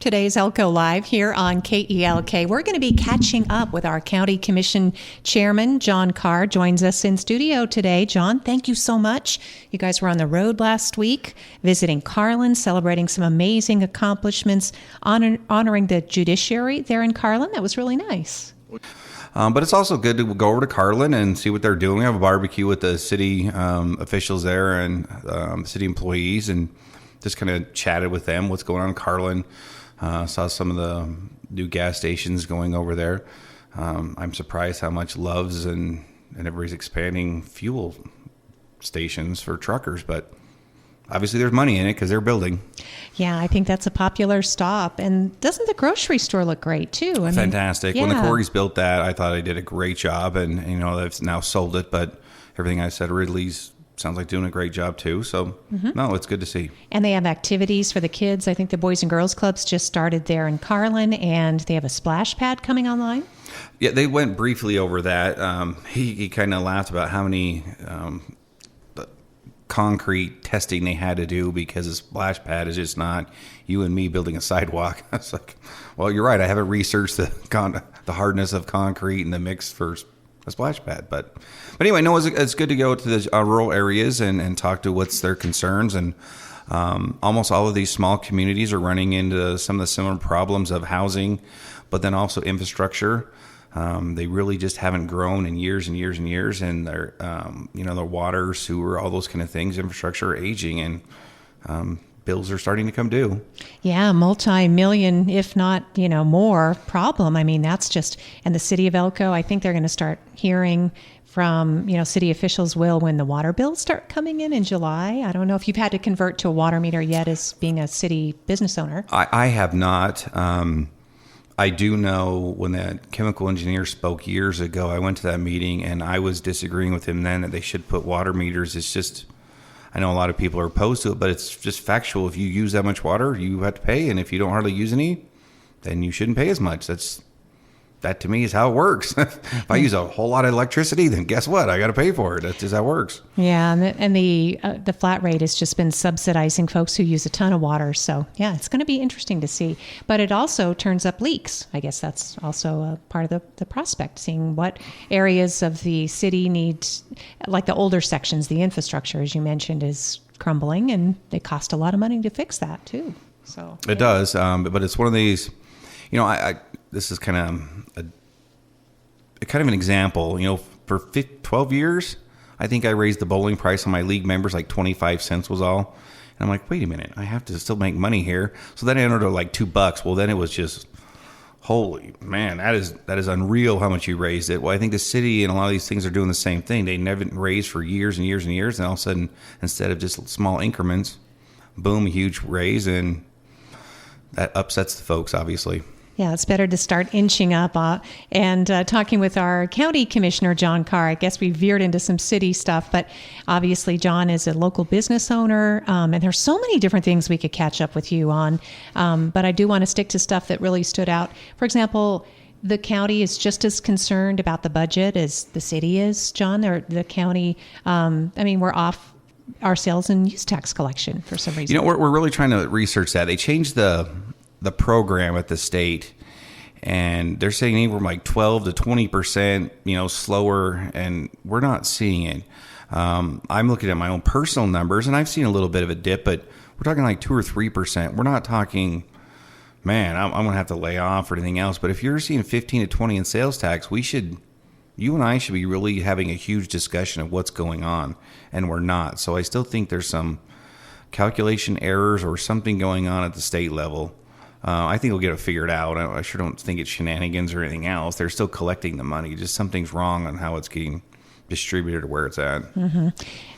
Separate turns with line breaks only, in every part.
Today's Elko Live here on KELK. We're going to be catching up with our County Commission Chairman, John Karr, joins us in studio today. John, thank you so much. You guys were on the road last week, visiting Carlin, celebrating some amazing accomplishments, honoring the judiciary there in Carlin. That was really nice.
But it's also good to go over to Carlin and see what they're doing. We have a barbecue with the city officials there and city employees, and just kind of chatted with them, what's going on in Carlin. Saw some of the new gas stations going over there. I'm surprised how much Love's and everybody's expanding fuel stations for truckers, but obviously there's money in it because they're building.
Yeah, I think that's a popular stop. And doesn't the grocery store look great too?
Fantastic.
Yeah.
When the Corys built that, I thought I did a great job, and they've now sold it, but everything I said, Ridley's sounds like doing a great job too. So no, it's good to see. And
they have activities for the kids. I think the Boys and Girls Clubs just started there in Carlin, and they have a splash pad coming online.
Yeah, they went briefly over that. He kind of laughed about how many concrete testing they had to do because a splash pad is just not you and me building a sidewalk. I was like, well, you're right. I haven't researched the hardness of concrete and the mix for a splash pad. But anyway, no, it's good to go to the rural areas and talk to what's their concerns. And almost all of these small communities are running into some of the similar problems of housing, but then also infrastructure. They really just haven't grown in years and years and years. And their, their water, sewer, all those kind of things, infrastructure are aging, and bills are starting to come due.
Yeah, multi-million, if not, more problem. I mean, that's just, and the city of Elko, I think they're going to start hearing from, city officials when the water bills start coming in July. I don't know if you've had to convert to a water meter yet as being a city business owner.
I have not. I do know when that chemical engineer spoke years ago, I went to that meeting and I was disagreeing with him then that they should put water meters. It's just, I know a lot of people are opposed to it, but it's just factual. If you use that much water, you have to pay. And if you don't hardly use any, then you shouldn't pay as much. That to me is how it works. If I use a whole lot of electricity, then guess what? I got to pay for it. That's just how it works.
Yeah, and the flat rate has just been subsidizing folks who use a ton of water. So yeah, it's going to be interesting to see. But it also turns up leaks. I guess that's also a part of the prospect, seeing what areas of the city need, like the older sections, the infrastructure, as you mentioned, is crumbling, and they cost a lot of money to fix that too. So
it does, but it's one of these. This is kind of an example. For 12 years, I think I raised the bowling price on my league members like 25 cents was all. And I'm like, wait a minute, I have to still make money here. So then I entered like $2. Well, then it was just, holy man, that is unreal how much you raised it. Well, I think the city and a lot of these things are doing the same thing. They never raised for years and years and years. And all of a sudden, instead of just small increments, boom, a huge raise. And that upsets the folks, obviously.
Yeah, it's better to start inching up. And talking with our county commissioner, John Karr, I guess we veered into some city stuff, but obviously John is a local business owner, and there's so many different things we could catch up with you on. But I do want to stick to stuff that really stood out. For example, the county is just as concerned about the budget as the city is, John. The county, we're off our sales and use tax collection for some reason.
We're really trying to research that. They changed the program at the state, and they're saying anywhere from like 12 to 20%, slower, and we're not seeing it. I'm looking at my own personal numbers, and I've seen a little bit of a dip, but we're talking like 2 or 3%. We're not talking, man, I'm going to have to lay off or anything else. But if you're seeing 15 to 20 in sales tax, you and I should be really having a huge discussion of what's going on, and we're not. So I still think there's some calculation errors or something going on at the state level. I think we'll get it figured out. I sure don't think it's shenanigans or anything else. They're still collecting the money. Just something's wrong on how it's getting distributed or where it's at.
Mm-hmm.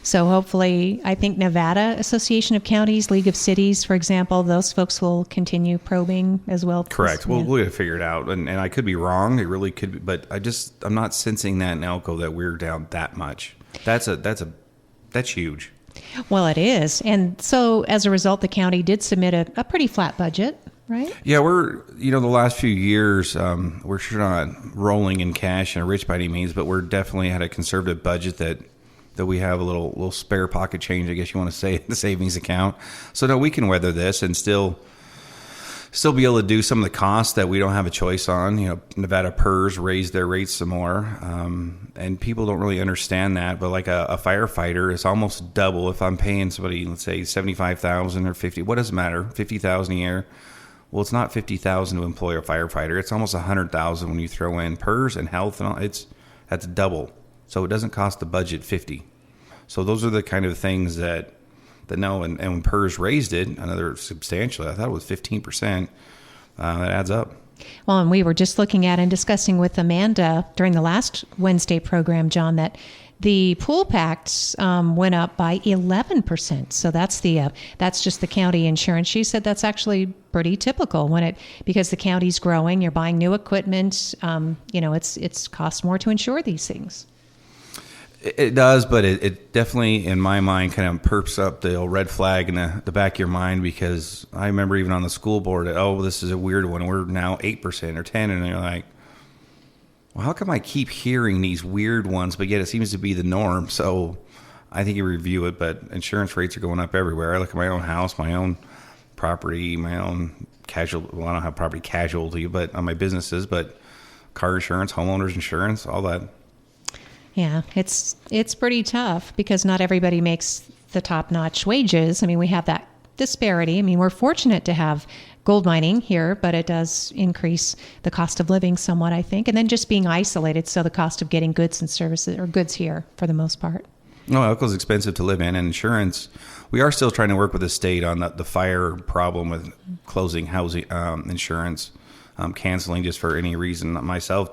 So hopefully, I think Nevada Association of Counties, League of Cities, for example, those folks will continue probing as well.
Correct. We'll get it figured out. And I could be wrong. It really could be. But I'm not sensing that in Elko that we're down that much. That's huge.
Well, it is. And so as a result, the county did submit a pretty flat budget. Right?
Yeah, we're, the last few years, we're sure not rolling in cash and rich by any means, but we're definitely had a conservative budget that we have a little spare pocket change, I guess you want to say, in the savings account. So no, we can weather this and still still be able to do some of the costs that we don't have a choice on. Nevada PERS raised their rates some more, and people don't really understand that. But like a firefighter is almost double. If I'm paying somebody, let's say $75,000 or $50,000, what does it matter? $50,000 a year. Well, it's not $50,000 to employ a firefighter. It's almost $100,000 when you throw in PERS and health and all. That's double. So it doesn't cost the budget $50,000. So those are the kind of things that no, and when PERS raised it another substantially, I thought it was 15%. That adds up.
Well, and we were just looking at and discussing with Amanda during the last Wednesday program, John, that the pool packs went up by 11%. So that's just the county insurance. She said that's actually pretty typical because the county's growing. You're buying new equipment. It's costs more to insure these things.
It does, but it definitely, in my mind, kind of perps up the old red flag in the back of your mind, because I remember even on the school board, this is a weird one. We're now 8% or 10%, and you're like, well, how come I keep hearing these weird ones, but yet it seems to be the norm? So I think you review it, but insurance rates are going up everywhere. I look at my own house, my own property, my own well, I don't have property casualty, but on my businesses, but car insurance, homeowners insurance, all that.
Yeah, it's pretty tough because not everybody makes the top-notch wages. I mean, we have that disparity. I mean, we're fortunate to have gold mining here, but it does increase the cost of living somewhat, I think. And then just being isolated, so the cost of getting goods and services, or goods here for the most part.
No, Elko's expensive to live in, and insurance. We are still trying to work with the state on the fire problem with closing housing insurance, canceling just for any reason. Myself,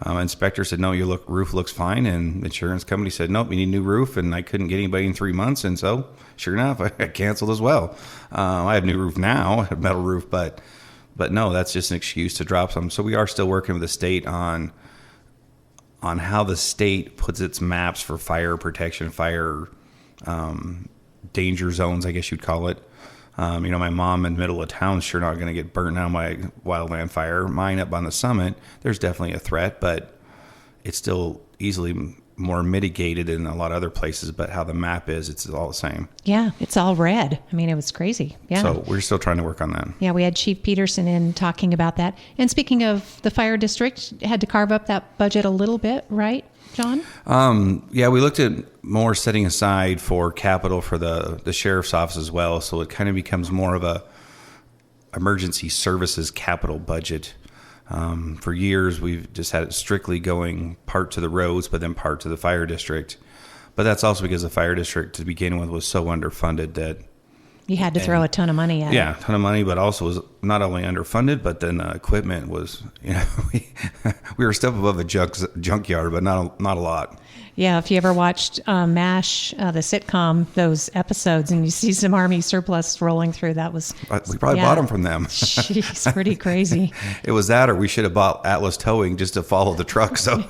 inspector said, no, your roof looks fine. And insurance company said, nope, you need a new roof. And I couldn't get anybody in 3 months. And so sure enough, I canceled as well. I have a new roof now, a metal roof, but no, that's just an excuse to drop some. So we are still working with the state on how the state puts its maps for fire protection, fire danger zones, I guess you'd call it. My mom in the middle of town is sure not going to get burnt down by wildland fire. Mine up on the summit, there's definitely a threat, but it's still easily more mitigated in a lot of other places. But how the map is, it's all the same.
Yeah, it's all red. I mean, it was crazy. Yeah.
So we're still trying to work on that.
Yeah, we had Chief Peterson in talking about that. And speaking of the fire district, had to carve up that budget a little bit, right, John?
Yeah, we looked at more setting aside for capital for the sheriff's office as well. So it kind of becomes more of a emergency services capital budget. For years, we've just had it strictly going part to the roads, but then part to the fire district. But that's also because the fire district to begin with was so underfunded that
you had to throw a ton of money at it.
Yeah, a ton of money, but also was not only underfunded, but then the equipment was, we were a step above a junkyard, but not a lot.
Yeah, if you ever watched MASH, the sitcom, those episodes, and you see some Army surplus rolling through, that was...
We probably bought them from them.
Jeez, pretty crazy.
It was that, or we should have bought Atlas Towing just to follow the truck, so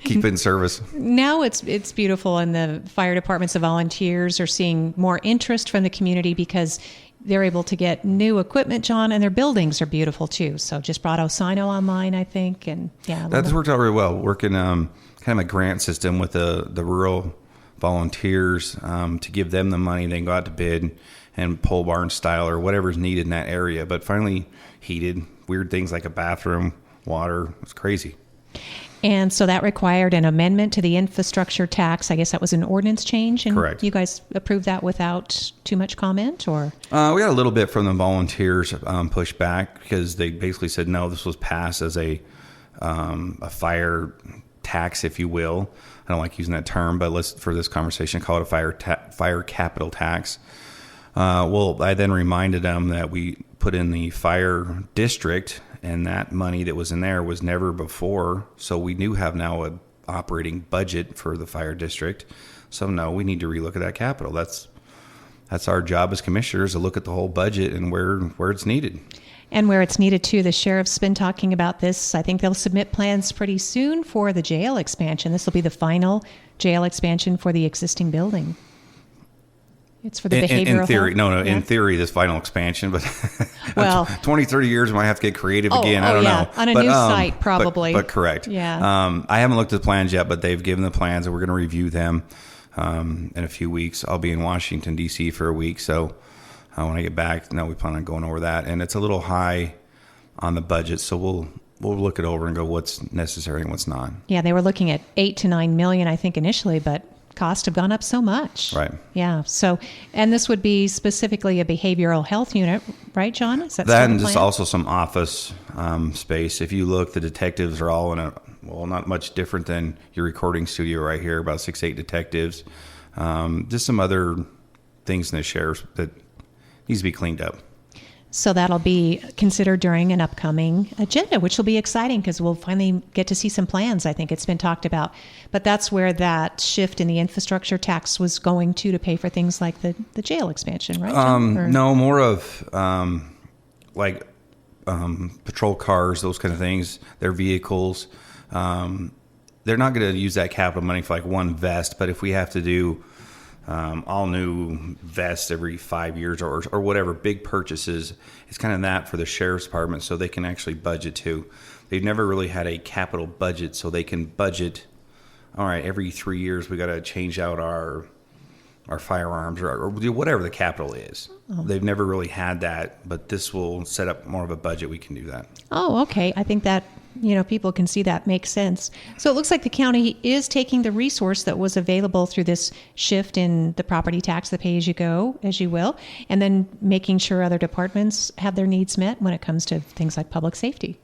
keep it in service.
Now it's beautiful, and the fire departments of volunteers are seeing more interest from the community because they're able to get new equipment, John, and their buildings are beautiful too. So just brought Osino online, I think, and yeah.
That's worked out really well, working kind of a grant system with the rural volunteers to give them the money, then go out to bid and pole barn style or whatever's needed in that area. But finally heated, weird things like a bathroom, water. It's crazy.
And so that required an amendment to the infrastructure tax. I guess that was an ordinance change. And
correct. You
guys approved that without too much comment, or?
We got a little bit from the volunteers push back because they basically said, no, this was passed as a fire tax, if you will. I don't like using that term, but let's, for this conversation, call it a fire capital tax. I then reminded them that we put in the fire district, and that money that was in there was never before. So we do have now an operating budget for the fire district. So no, we need to relook at that capital. That's our job as commissioners, to look at the whole budget and where it's needed.
And where it's needed too. The sheriff's been talking about this. I think they'll submit plans pretty soon for the jail expansion. This will be the final jail expansion for the existing building. It's for the behavioral
in theory.
health.
In theory, this final expansion, but
well,
20, 30 years, we might have to get creative again. I don't know.
On a new site, probably.
But correct.
Yeah.
I haven't looked at the plans yet, but they've given the plans, and we're going to review them in a few weeks. I'll be in Washington, D.C. for a week, so when I get back. No, we plan on going over that, and it's a little high on the budget, so we'll look it over and go what's necessary and what's not.
Yeah, they were looking at 8 to 9 million, I think, initially, but costs have gone up so much.
Right.
Yeah. So, and this would be specifically a behavioral health unit, right, John? Is that
That
still
and
the
just
plan?
also some office space. If you look, the detectives are all in not much different than your recording studio right here, about 6 to 8 detectives. Just some other things in the sheriff's that needs to be cleaned up.
So that'll be considered during an upcoming agenda, which will be exciting because we'll finally get to see some plans. I think it's been talked about. But that's where that shift in the infrastructure tax was going to pay for things like the jail expansion, right, John?
No, more of patrol cars, those kind of things, their vehicles. They're not going to use that capital money for like one vest, but if we have to do all new vests every 5 years or whatever, big purchases, it's kind of that for the sheriff's department so they can actually budget too. They've never really had a capital budget, so they can budget, all right, every 3 years we got to change out our firearms or do whatever the capital is. Oh. They've never really had that, but this will set up more of a budget. We can do that.
Oh, okay. I think that, people can see that makes sense. So it looks like the county is taking the resource that was available through this shift in the property tax, the pay-as-you-go, as you will, and then making sure other departments have their needs met when it comes to things like public safety.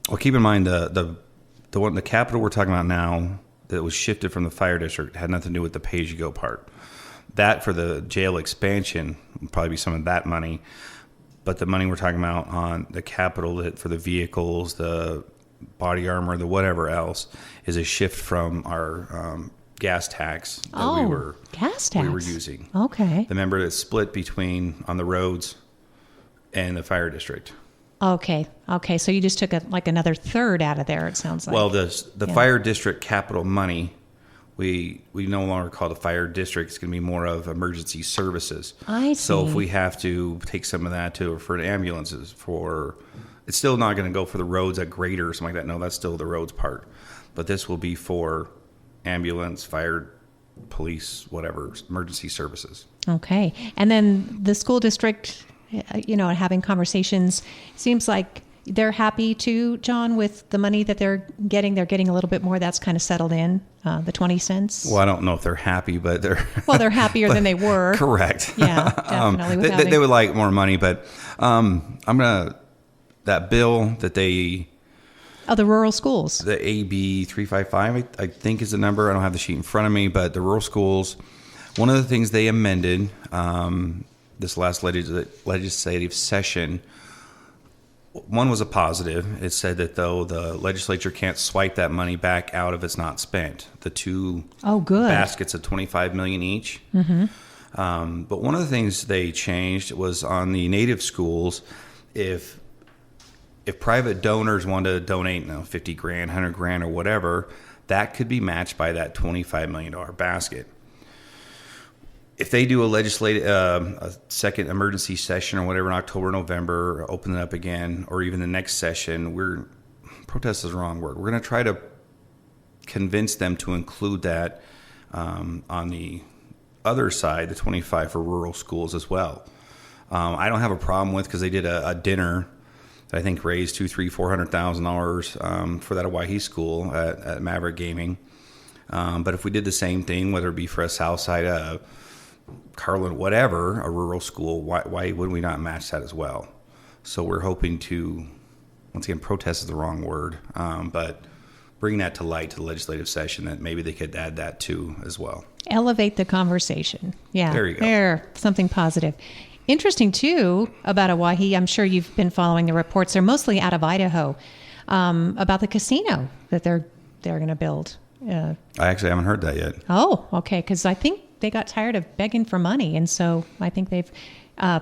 Well, keep in mind the capital we're talking about now that was shifted from the fire district had nothing to do with the pay-as-you-go part. That for the jail expansion would probably be some of that money. But the money we're talking about on the capital for the vehicles, the body armor, the whatever else, is a shift from our gas tax that we were using.
Okay.
Remember, it's split between on the roads and the fire district.
Okay. So you just took another third out of there. It sounds like.
Well, the fire district capital money, we no longer call it the fire district. It's going to be more of emergency services.
I see.
So if we have to take some of that for ambulances, it's still not going to go for the roads at Greater or something like that. No, that's still the roads part. But this will be for ambulance, fire, police, whatever, emergency services.
Okay. And then the school district, having conversations, seems like they're happy too, John, with the money that they're getting. They're getting a little bit more. That's kind of settled in, the 20 cents.
Well, I don't know if they're happy, but they're...
Well, they're happier than they were.
Correct.
Yeah, definitely.
They would like more money, but that bill that they...
Oh, the rural schools.
The AB 355, I think is the number. I don't have the sheet in front of me, but the rural schools, one of the things they amended this last legislative session, one was a positive. It said that though the legislature can't swipe that money back out if it's not spent. The two baskets of $25 million each. Mm-hmm. But one of the things they changed was on the native schools, if private donors want to donate, $50,000, $100,000 or whatever, that could be matched by that $25 million basket. If they do a second emergency session or whatever in October, November, open it up again, or even the next session, protest is the wrong word. We're going to try to convince them to include that on the other side, the 25 for rural schools as well. I don't have a problem with, because they did a dinner that I think raised $400,000 for that Hawaii school at Maverick Gaming. But if we did the same thing, whether it be for a south side, Carlin, whatever, a rural school, why would we not match that as well? So we're hoping to, once again, protest is the wrong word, but bring that to light to the legislative session that maybe they could add that too as well. Elevate
the conversation. Yeah.
There you go.
Something positive. Interesting too about Hawaii. I'm sure you've been following the reports. They're mostly out of Idaho about the casino that they're going to build.
I actually haven't heard that yet.
Oh, okay. Because I think they got tired of begging for money, and so I think they've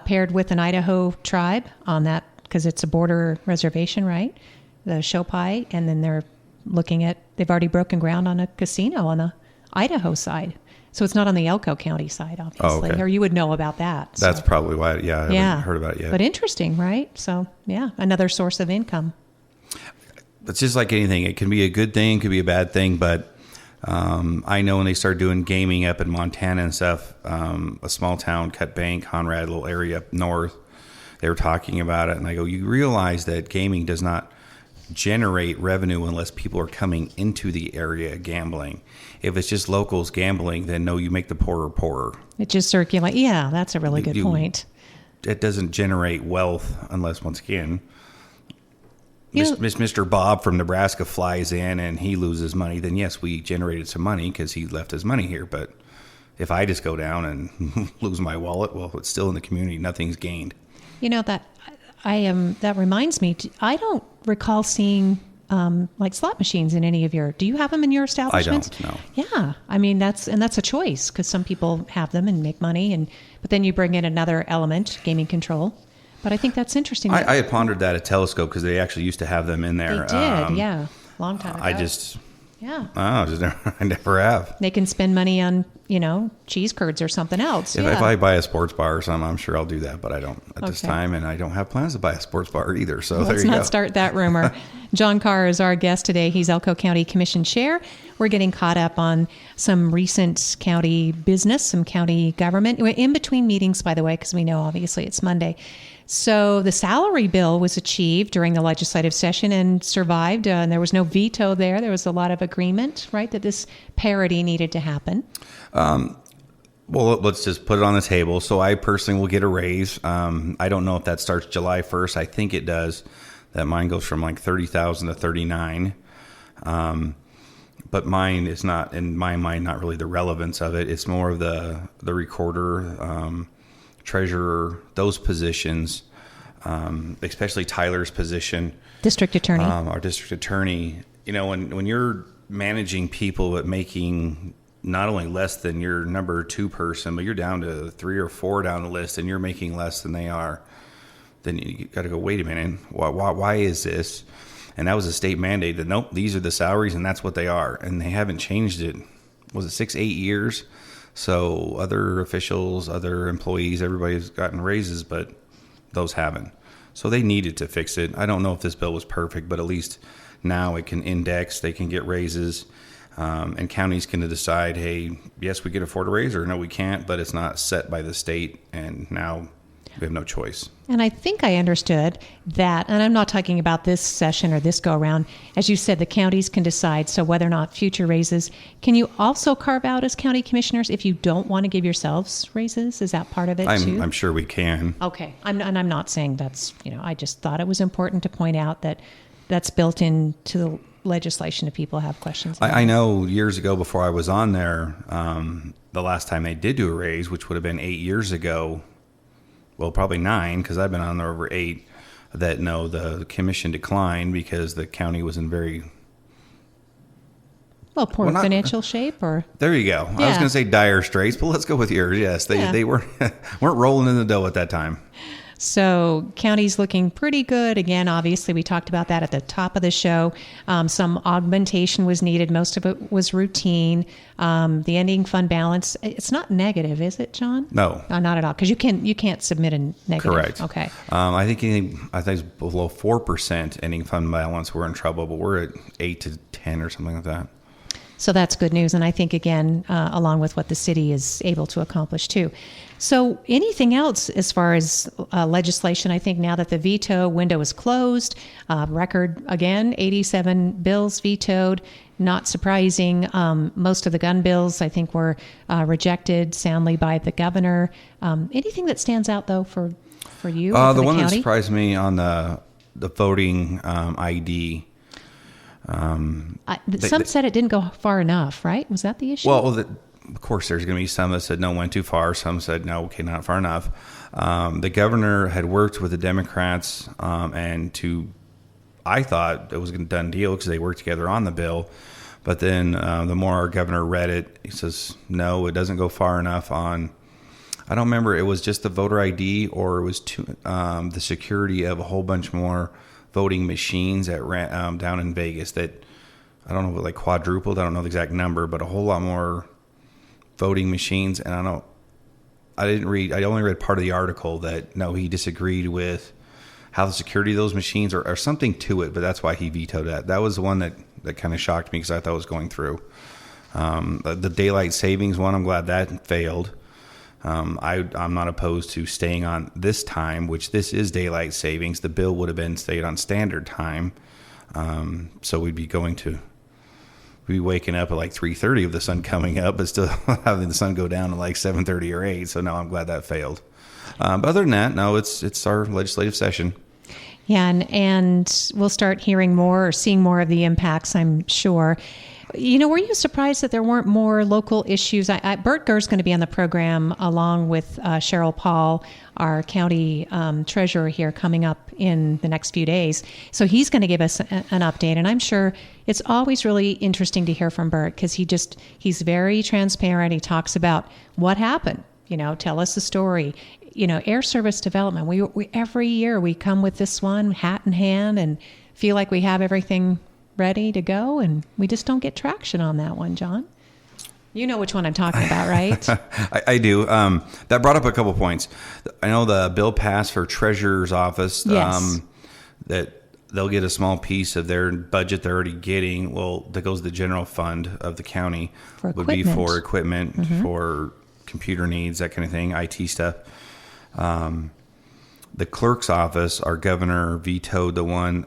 paired with an Idaho tribe on that, because it's a border reservation, right? The Shopai, and then they're looking at, they've already broken ground on a casino on the Idaho side. So it's not on the Elko County side, obviously.
Oh, okay.
Or you would know about that.
That's
so.
probably why, I haven't heard about it yet.
But interesting, right? So, yeah, another source of income.
It's just like anything. It can be a good thing, it could be a bad thing, but I know when they started doing gaming up in Montana and stuff, a small town, Cut Bank, Conrad, little area up north, they were talking about it. And I go, you realize that gaming does not generate revenue unless people are coming into the area gambling. If it's just locals gambling, then no, you make the poorer poorer.
It just circulates. Yeah, that's a really good point.
It doesn't generate wealth unless, once again,
You know-
Mr. Bob from Nebraska flies in and he loses money. Then yes, we generated some money because he left his money here. But if I just go down and lose my wallet, well, it's still in the community. Nothing's gained.
You know that that reminds me. I don't recall seeing like slot machines in any of your. Do you have them in your establishments?
I don't. No.
Yeah, I mean that's a choice because some people have them and make money, but then you bring in another element, gaming control. But I think that's interesting.
I had pondered that at Telescope because they actually used to have them in there.
They did, yeah, long time ago. Yeah.
I never have.
They can spend money on, cheese curds or something else.
If I buy a sports bar or something, I'm sure I'll do that, but I don't at this time, and I don't have plans to buy a sports bar either. So there you go.
Let's not start that rumor. John Karr is our guest today. He's Elko County Commission Chair. We're getting caught up on some recent county business, some county government. We're in between meetings, by the way, because we know obviously it's Monday. So the salary bill was achieved during the legislative session and survived, and there was no veto there. There was a lot of agreement, right, that this parity needed to happen.
Well, let's just put it on the table. So I personally will get a raise. I don't know if that starts July 1st. I think it does. That mine goes from like 30,000 to 39. But mine is not, in my mind, not really the relevance of it. It's more of the recorder, treasurer, those positions, especially Tyler's position.
District attorney.
Our district attorney. When you're managing people but making not only less than your number 2 person, but you're down to 3 or 4 down the list and you're making less than they are, then you got to go, wait a minute, why is this? And that was a state mandate that, nope, these are the salaries and that's what they are. And they haven't changed it. Was it 6-8 years? So other officials, other employees, everybody's gotten raises, but those haven't. So they needed to fix it. I don't know if this bill was perfect, but at least now it can index, they can get raises, and counties can decide, hey, yes, we can afford a raise, or no, we can't, but it's not set by the state, and now we have no choice.
And I think I understood that, and I'm not talking about this session or this go-around. As you said, the counties can decide, so whether or not future raises. Can you also carve out as county commissioners if you don't want to give yourselves raises? Is that part of it too?
I'm sure we can.
Okay. I'm not saying that's, I just thought it was important to point out that that's built into the legislation if people have questions.
I know years ago before I was on there, the last time they did do a raise, which would have been 8 years ago, well, probably 9, because I've been on there over 8, that no, the commission declined because the county was in very...
poor financial shape, or...
There you go. I was going to say dire straits, but let's go with yours. Yes, they weren't rolling in the dough at that time.
So county's looking pretty good. Again, obviously, we talked about that at the top of the show. Some augmentation was needed. Most of it was routine. The ending fund balance, it's not negative, is it, John?
No.
Not at all, because you can't submit a negative.
Correct.
Okay.
I think it's below 4% ending fund balance. We're in trouble, but we're at 8 to 10 or something like that.
So that's good news. And I think, again, along with what the city is able to accomplish, too. So anything else as far as legislation? I think now that the veto window is closed, record, again, 87 bills vetoed. Not surprising. Most of the gun bills, I think, were rejected soundly by the governor. Anything that stands out, though, for you? For
the one
county?
that surprised me on the voting ID.
Some said it didn't go far enough, right? Was that the issue?
Well, of course, there's going to be some that said no, went too far. Some said no, okay, not far enough. The governor had worked with the Democrats, I thought it was a done deal because they worked together on the bill. But then the more our governor read it, he says, no, it doesn't go far enough on, I don't remember, it was just the voter ID or it was the security of a whole bunch more voting machines that ran down in Vegas that, I don't know, like quadrupled. I don't know the exact number, but a whole lot more voting machines. And I only read part of the article that, no, he disagreed with how the security of those machines or something to it, but that's why he vetoed that. That was the one that kind of shocked me because I thought it was going through. The daylight savings one, I'm glad that failed. I'm not opposed to staying on this time, which this is daylight savings. The bill would have been stayed on standard time. So we'd be waking up at like 3:30 with the sun coming up, but still having the sun go down at like 7:30 or 8. So no, I'm glad that failed. But other than that, no, it's our legislative session.
Yeah, and we'll start hearing more or seeing more of the impacts, I'm sure. Were you surprised that there weren't more local issues? Bert Gurr's going to be on the program along with Cheryl Paul, our county treasurer here, coming up in the next few days. So he's going to give us an update. And I'm sure it's always really interesting to hear from Bert because he's very transparent. He talks about what happened. Tell us the story. Air Service Development. We every year we come with this one hat in hand and feel like we have everything ready to go, and we just don't get traction on that one, John. You know which one I'm talking about, right?
I do. That brought up a couple points. I know the bill passed for Treasurer's Office.
Yes.
That they'll get a small piece of their budget they're already getting. Well, that goes to the general fund of the county. Would be for equipment, for computer needs, that kind of thing, IT stuff. The clerk's office, our governor vetoed the one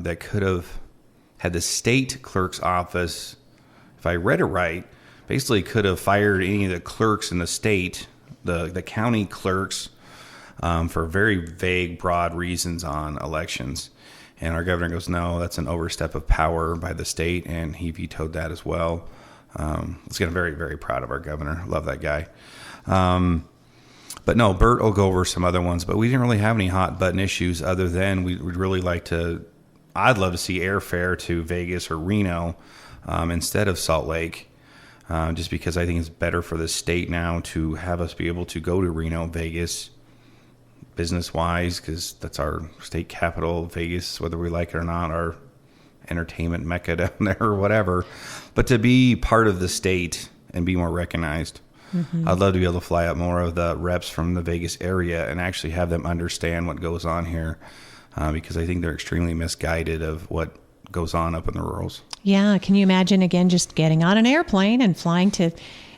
that could have had the state clerk's office, if I read it right, basically could have fired any of the clerks in the state, the county clerks, for very vague, broad reasons on elections. And our governor goes, no, that's an overstep of power by the state, and he vetoed that as well. Let's get very, very proud of our governor. Love that guy. But no, Bert will go over some other ones, but we didn't really have any hot button issues other than we'd really like to, I'd love to see airfare to Vegas or Reno instead of Salt Lake, just because I think it's better for the state now to have us be able to go to Reno, Vegas, business-wise, because that's our state capital, Vegas, whether we like it or not, our entertainment mecca down there or whatever. But to be part of the state and be more recognized. I'd love to be able to fly up more of the reps from the Vegas area and actually have them understand what goes on here, because I think they're extremely misguided of what goes on up in the rurals. Yeah.
Can you imagine, again, just getting on an airplane and flying to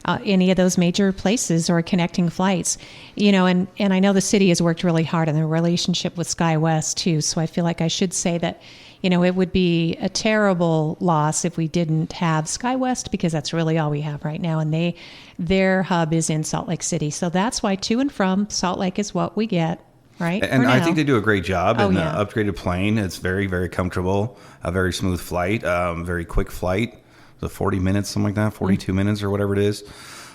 any of those major places or connecting flights? And I know the city has worked really hard on their relationship with SkyWest, too. So I feel like I should say that it would be a terrible loss if we didn't have SkyWest, because that's really all we have right now. And their hub is in Salt Lake City. So that's why to and from Salt Lake is what we get, right?
And I think they do a great job in the upgraded plane. It's very, very comfortable, a very smooth flight, very quick flight. The 40 minutes, something like that, 42 minutes or whatever it is.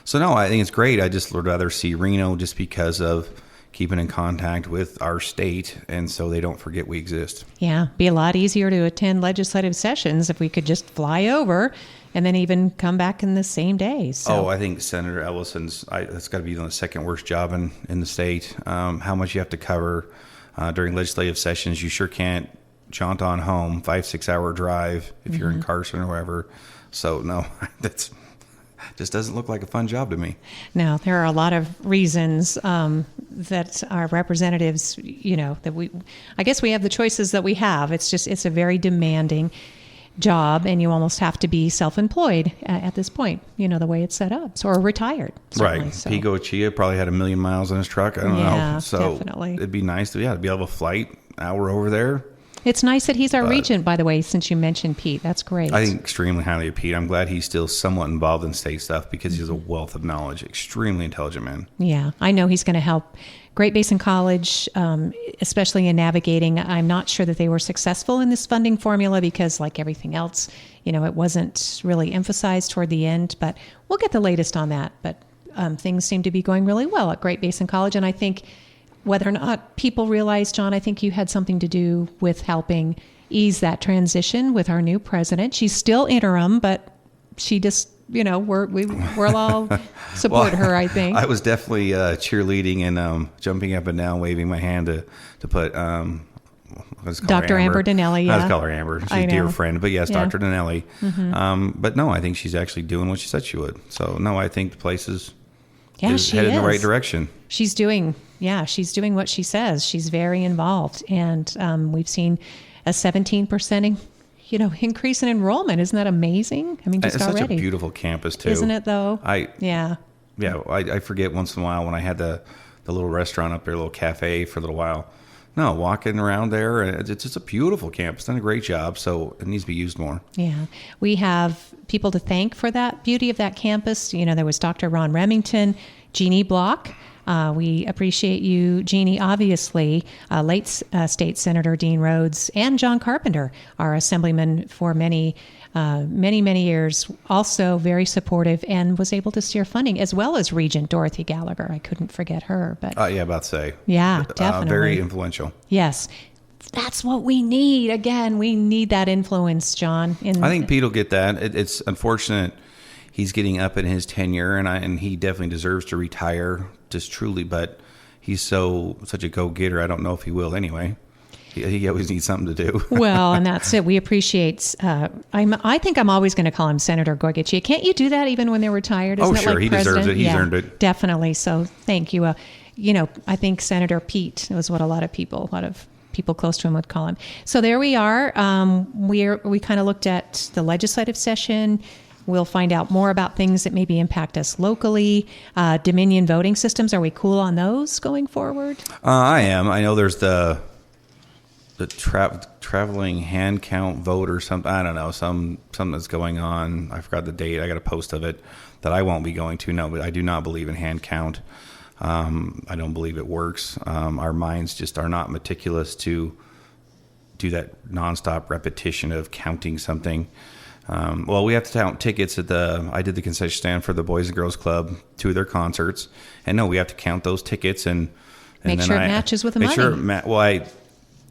So no, I think it's great. I just would rather see Reno just because of keeping in contact with our state, and so they don't forget we exist. Yeah,
be a lot easier to attend legislative sessions if we could just fly over and then even come back in the same day. So.
Oh, I think Senator Ellison's, that's got to be the second worst job in the state. How much you have to cover during legislative sessions. You sure can't jaunt on home, 5-6 hour drive if you're in Carson or wherever. So no, that's just doesn't look like a fun job to me.
No, there are a lot of reasons that our representatives, I guess we have the choices that we have. It's a very demanding job, and you almost have to be self-employed at this point, the way it's set up, or retired.
Right. So. Pico Chia probably had 1 million miles on his truck. I don't know. So
definitely.
It'd be nice to be able to flight hour over there.
It's nice that he's our regent, by the way, since you mentioned Pete. That's great.
I think extremely highly of Pete. I'm glad he's still somewhat involved in state stuff because he's a wealth of knowledge, extremely intelligent man. Yeah, I know he's going to help Great Basin College, especially in navigating. I'm not sure that they were successful in this funding formula because, like everything else, it wasn't really emphasized toward the end. But we'll get the latest on that. But things seem to be going really well at Great Basin College, and I think whether or not people realize, John, I think you had something to do with helping ease that transition with our new president. She's still interim, but she just, we'll all support her, I think. I was definitely cheerleading and jumping up and down, waving my hand to put
Dr. Amber Dinelli.
Yeah. I call her Amber. She's a dear friend, but yes, Dr. Dinelli. But no, I think she's actually doing what she said she would. So no, I think the place is headed in the right direction.
She's doing what she says. She's very involved. And we've seen a 17% increase in enrollment. Isn't that amazing? I mean, just
It's
already.
such a beautiful campus too.
Isn't it though?
Yeah. I forget once in a while when I had the little restaurant up there, little cafe for a little while. No, walking around there, it's just a beautiful campus. Done a great job, so it needs to be used more.
Yeah. We have people to thank for that beauty of that campus. There was Dr. Ron Remington, Jeannie Block. We appreciate you, Jeannie, obviously, late State Senator Dean Rhodes, and John Carpenter, our assemblyman for many years, also very supportive and was able to steer funding, as well as Regent Dorothy Gallagher. I couldn't forget her. But
about to say.
Yeah, definitely.
Very influential.
Yes. That's what we need. Again, we need that influence, John.
I think Pete will get that. It's unfortunate he's getting up in his tenure, and he definitely deserves to retire, just truly, but he's such a go-getter. I don't know if he will anyway. He always needs something to do.
Well, and that's it. We appreciate. I think I'm always going to call him Senator Gorgic. Can't you do that even when they're retired?
Isn't sure. He deserves it. He's earned it.
Definitely. So thank you. I think Senator Pete was what a lot of people close to him would call him. So there we are. We kind of looked at the legislative session. We'll find out more about things that maybe impact us locally. Dominion voting systems. Are we cool on those going forward?
I am. I know there's the traveling hand count vote or something. I don't know, something that's going on. I forgot the date. I got a post of it that I won't be going to. No, but I do not believe in hand count. I don't believe it works. Our minds just are not meticulous to do that nonstop repetition of counting something. We have to count tickets I did the concession stand for the Boys and Girls Club, 2 of their concerts. And no, we have to count those tickets and
make sure it matches with the money.
Sure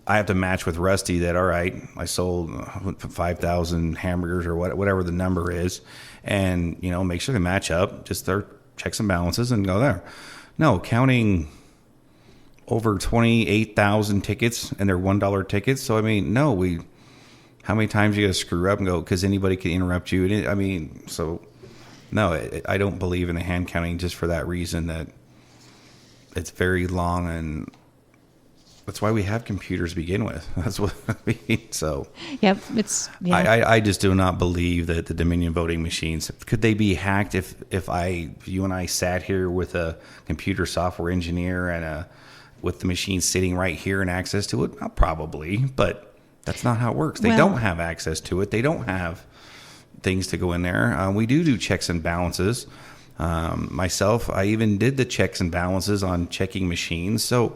I have to match with Rusty that, all right, I sold 5,000 hamburgers or whatever the number is, and, make sure they match up, just their checks and balances and go there. No, counting over 28,000 tickets and they're $1 tickets. So, how many times you got to screw up and go, because anybody can interrupt you. No, I don't believe in the hand counting just for that reason, that it's very long, and that's why we have computers to begin with. That's what I mean. So,
yep,
I just do not believe that the Dominion voting machines, could they be hacked if you and I sat here with a computer software engineer and with the machine sitting right here and access to it? Probably, but that's not how it works. They don't have access to it. They don't have things to go in there. We do checks and balances. Myself, I even did the checks and balances on checking machines. So,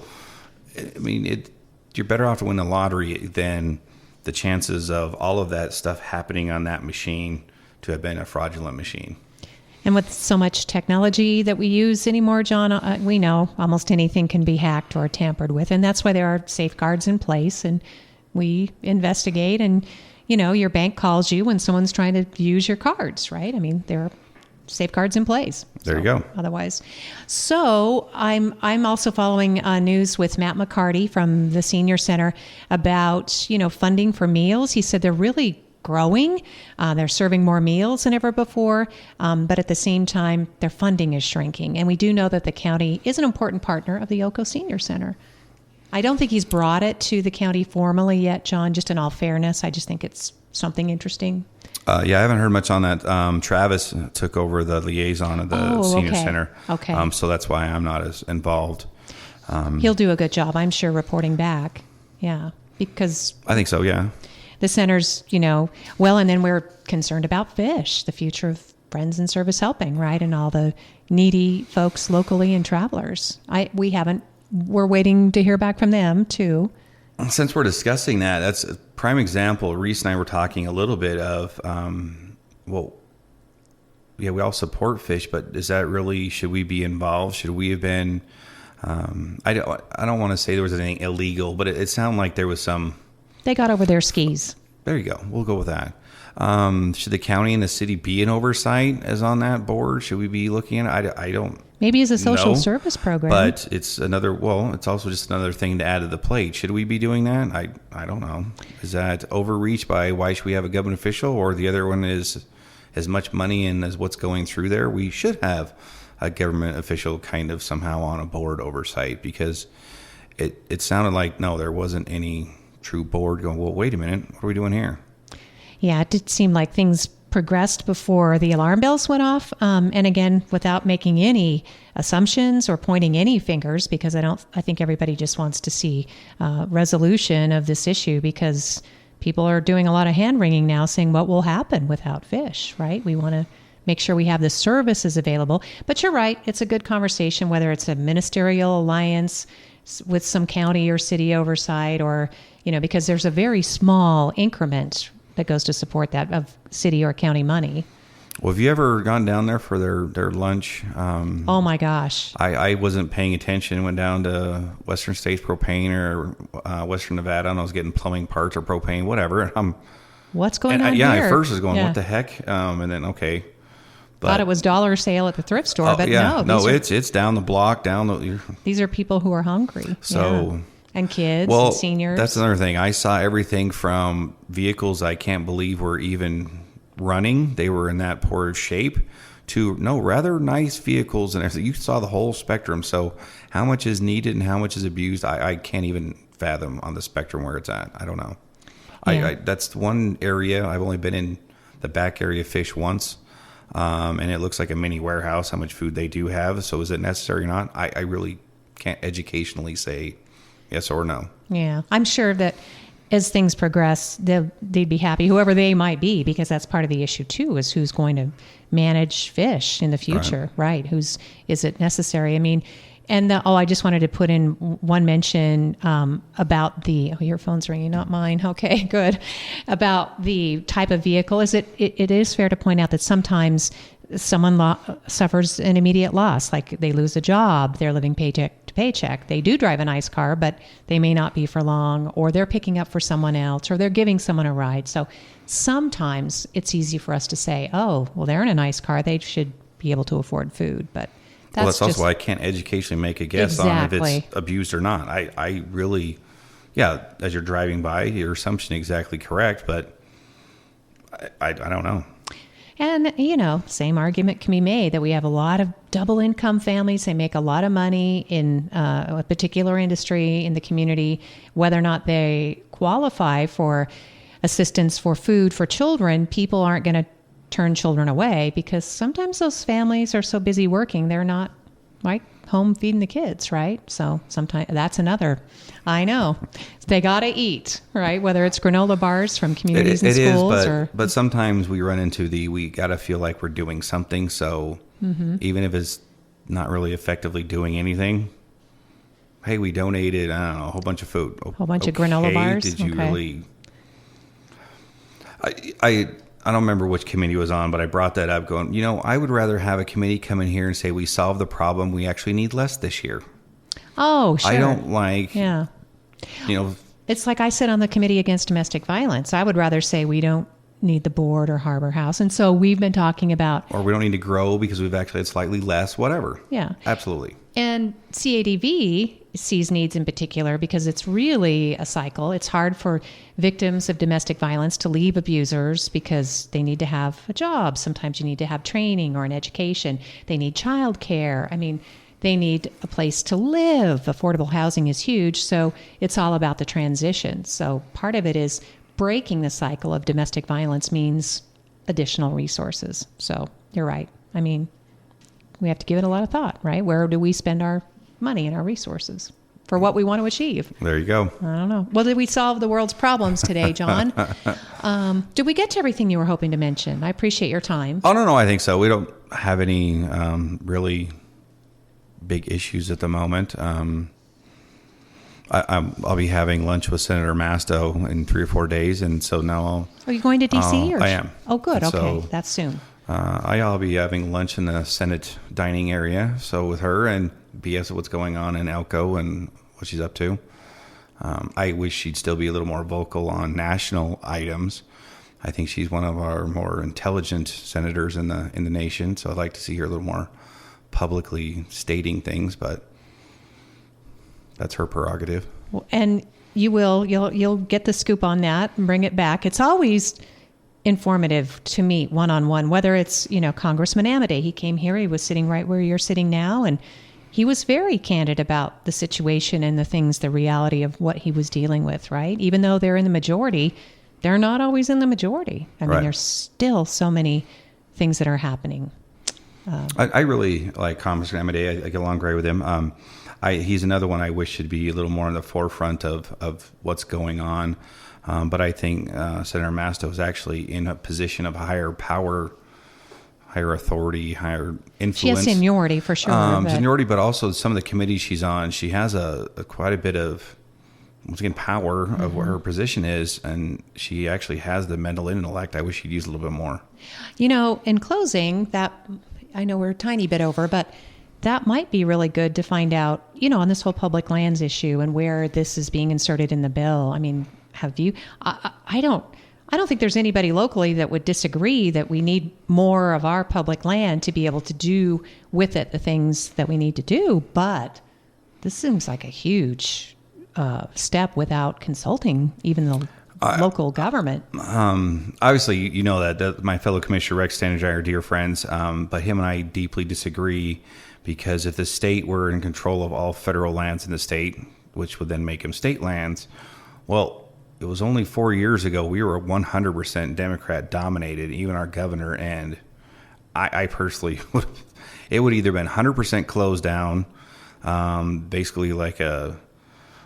you're better off to win the lottery than the chances of all of that stuff happening on that machine to have been a fraudulent machine.
And with so much technology that we use anymore, John, we know almost anything can be hacked or tampered with. And that's why there are safeguards in place. And we investigate. And, your bank calls you when someone's trying to use your cards, right? There are safeguards in place.
There you go.
Otherwise. So I'm also following news with Matt McCarty from the Senior Center about, funding for meals. He said they're really growing. They're serving more meals than ever before. But at the same time, their funding is shrinking. And we do know that the county is an important partner of the Elko Senior Center. I don't think he's brought it to the county formally yet, John, just in all fairness. I just think it's something interesting.
I haven't heard much on that. Travis took over the liaison of the Senior Center.
Okay.
So that's why I'm not as involved.
He'll do a good job, I'm sure, reporting back. Yeah, because
I think so, yeah.
The center's, and then we're concerned about fish, the future of Friends and Service Helping, right? And all the needy folks locally and travelers. We're waiting to hear back from them, too.
Since we're discussing that, that's a prime example. Reese and I were talking a little bit of, we all support fish, but is that really, should we be involved? Should we have been, I don't want to say there was anything illegal, but it sounded like there was some.
They got over their skis.
There you go. We'll go with that. Should the county and the city be an oversight as on that board? Should we be looking at it? I don't.
Maybe as a social service program.
But it's it's also just another thing to add to the plate. Should we be doing that? I don't know. Is that overreach by why should we have a government official? Or the other one is as much money in as what's going through there? We should have a government official kind of somehow on a board oversight, because it sounded like, no, there wasn't any true board going, well, wait a minute, what are we doing here?
Yeah, it did seem like things progressed before the alarm bells went off. And again, without making any assumptions or pointing any fingers, because I think everybody just wants to see resolution of this issue, because people are doing a lot of hand wringing now saying what will happen without fish, right? We want to make sure we have the services available. But you're right. It's a good conversation, whether it's a ministerial alliance with some county or city oversight, or, because there's a very small increment that goes to support that of city or county money.
Well, have you ever gone down there for their lunch?
Oh my gosh.
I wasn't paying attention. Went down to Western States Propane or Western Nevada, and I was getting plumbing parts or propane, whatever.
What's going on
here?
here?
At first I was going, what the heck? And then, okay. But,
thought it was dollar sale at the thrift store, but no.
It's down the block,
these are people who are hungry.
So...
Yeah. And kids and seniors.
That's another thing. I saw everything from vehicles I can't believe were even running. They were in that poor shape, to rather nice vehicles and everything. You saw the whole spectrum. So how much is needed and how much is abused, I can't even fathom on the spectrum where it's at. I don't know. Yeah. That's one area. I've only been in the back area of Fish once, and it looks like a mini warehouse, how much food they do have. So is it necessary or not? I really can't educationally say yes or no. Yeah.
I'm sure that as things progress, they'd be happy, whoever they might be, because that's part of the issue too, is who's going to manage fish in the future, right? Is it necessary? I mean, and I just wanted to put in one mention about your phone's ringing, not mine. Okay, good. About the type of vehicle. It is fair to point out that sometimes someone suffers an immediate loss, like they lose a job, they're living paycheck to paycheck. They do drive a nice car, but they may not be for long, or they're picking up for someone else, or they're giving someone a ride. So sometimes it's easy for us to say, oh, well, they're in a nice car, they should be able to afford food. But that's
also why I can't educationally make a guess on if it's abused or not. I really, as you're driving by, your assumption is exactly correct, but I don't know.
And, same argument can be made that we have a lot of double income families. They make a lot of money in a particular industry in the community. Whether or not they qualify for assistance for food for children, people aren't going to turn children away, because sometimes those families are so busy working, they're not home feeding the kids, right? So sometimes that's another, I know, they got to eat, right? Whether it's granola bars from communities and schools.
But sometimes we run into we got to feel like we're doing something. So even if it's not really effectively doing anything, hey, we donated, I don't know, a whole bunch of food.
A whole bunch of granola bars?
Did you really... I don't remember which committee it was on, but I brought that up going, I would rather have a committee come in here and say, we solved the problem. We actually need less this year.
Oh, sure.
I don't like,
It's like I sit on the Committee Against Domestic Violence. I would rather say we don't need the board or Harbor House. And so we've been talking about...
Or we don't need to grow because we've actually had slightly less, whatever.
Yeah.
Absolutely.
And CADV sees needs in particular because it's really a cycle. It's hard for victims of domestic violence to leave abusers because they need to have a job. Sometimes you need to have training or an education. They need child care. I mean, they need a place to live. Affordable housing is huge. So it's all about the transition. So part of it is breaking the cycle of domestic violence means additional resources. So you're right. I mean, we have to give it a lot of thought, right? Where do we spend our money and our resources for what we want to achieve?
There you go.
I don't know. Well, did we solve the world's problems today, John? Did we get to everything you were hoping to mention? I appreciate your time.
Oh, no, I think so. We don't have any really big issues at the moment. I'll be having lunch with Senator Masto in 3 or 4 days, and so now
Are you going to D.C.?
I am.
Oh, good.
And
okay,
so,
that's soon.
I'll be having lunch in the Senate dining area, so with her, and BS what's going on in Elko and what she's up to. I wish she'd still be a little more vocal on national items. I think she's one of our more intelligent senators in the nation, so I'd like to see her a little more publicly stating things, but that's her prerogative.
And you'll get the scoop on that and bring it back. It's always informative to meet one-on-one, whether it's, Congressman Amodei. He came here, he was sitting right where you're sitting now, and he was very candid about the situation and the reality of what he was dealing with, right? Even though they're in the majority, they're not always in the majority. I mean,
Right.
there's still so many things that are happening.
I really like Congressman Amedee. I get along great with him. He's another one I wish should be a little more in the forefront of what's going on. But I think Senator Masto is actually in a position of higher power, higher authority, higher influence.
She has seniority for sure.
Seniority, but also some of the committees she's on, she has a quite a bit of, once again, power of what her position is, and she actually has the mental intellect. I wish she'd use a little bit more.
You know, in closing, that I know we're a tiny bit over, but that might be really good to find out, you know, on this whole public lands issue and where this is being inserted in the bill. I mean, have you? I don't think there's anybody locally that would disagree that we need more of our public land to be able to do with it the things that we need to do. But this seems like a huge step without consulting even the local government.
Obviously, you know that my fellow Commissioner Rex Standage and I are dear friends, but him and I deeply disagree, because if the state were in control of all federal lands in the state, which would then make them state lands, well, it was only 4 years ago we were 100% Democrat dominated, even our governor, and I personally would, it would either been 100% closed down, basically like a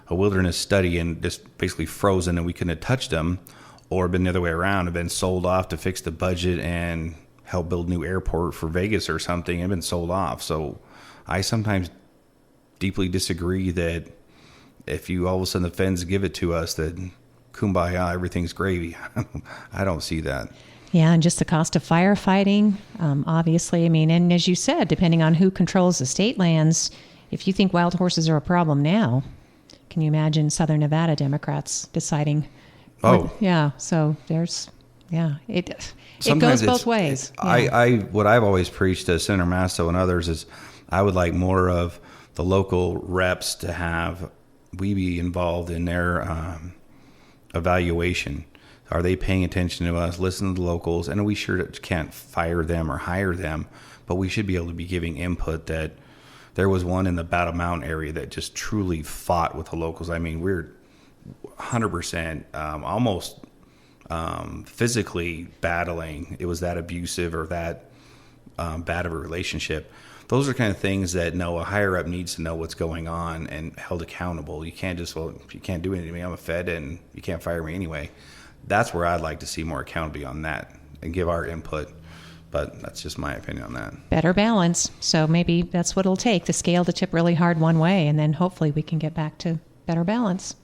wilderness study, and just basically frozen and we couldn't have touched them, or been the other way around and been sold off to fix the budget and help build a new airport for Vegas or something, and been sold off. So I sometimes deeply disagree that if you all of a sudden the feds give it to us, that kumbaya, everything's gravy. I don't see that.
Yeah, and just the cost of firefighting, obviously. I mean, and as you said, depending on who controls the state lands, if you think wild horses are a problem now, can you imagine Southern Nevada Democrats deciding?
Oh,
yeah. So there's, it
sometimes
goes both ways.
Yeah. What I've always preached to Senator Masto and others is I would like more of the local reps to have we be involved in their evaluation. Are they paying attention to us? Listen to the locals, and we sure can't fire them or hire them, but we should be able to be giving input. That there was one in the Battle Mountain area that just truly fought with the locals. I mean, we're 100% almost physically battling. It was that abusive or that bad of a relationship. Those are kind of things that a higher up needs to know what's going on and held accountable. You can't just, you can't do anything to me. I'm a Fed and you can't fire me anyway. That's where I'd like to see more accountability on that and give our input. But that's just my opinion on that.
Better balance. So maybe that's what it'll take, the scale to tip really hard one way, and then hopefully we can get back to better balance.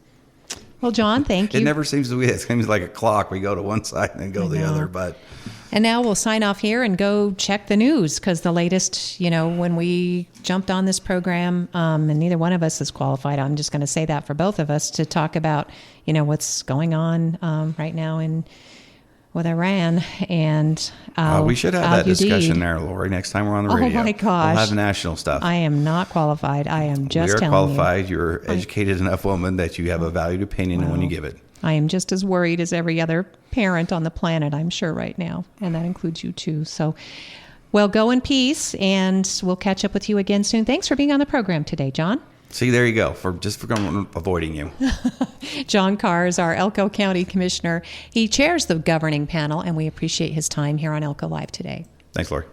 Well, John, thank you.
It never seems to be. It seems like a clock. We go to one side and then go the other. But
and now we'll sign off here and go check the news, because the latest, when we jumped on this program, and neither one of us is qualified, I'm just going to say that for both of us, to talk about, what's going on right now with Iran. And
we should have that discussion there, Lori, next time we're on the radio.
Oh, my gosh.
We'll have national stuff.
I am not qualified. I am just telling you.
We are qualified. You're educated enough woman that you have a valued opinion when you give it.
I am just as worried as every other parent on the planet, I'm sure, right now. And that includes you, too. So, well, go in peace, and we'll catch up with you again soon. Thanks for being on the program today, John.
See, there you go, for avoiding you.
John Karr is our Elko County Commissioner. He chairs the governing panel, and we appreciate his time here on Elko Live today.
Thanks, Lori.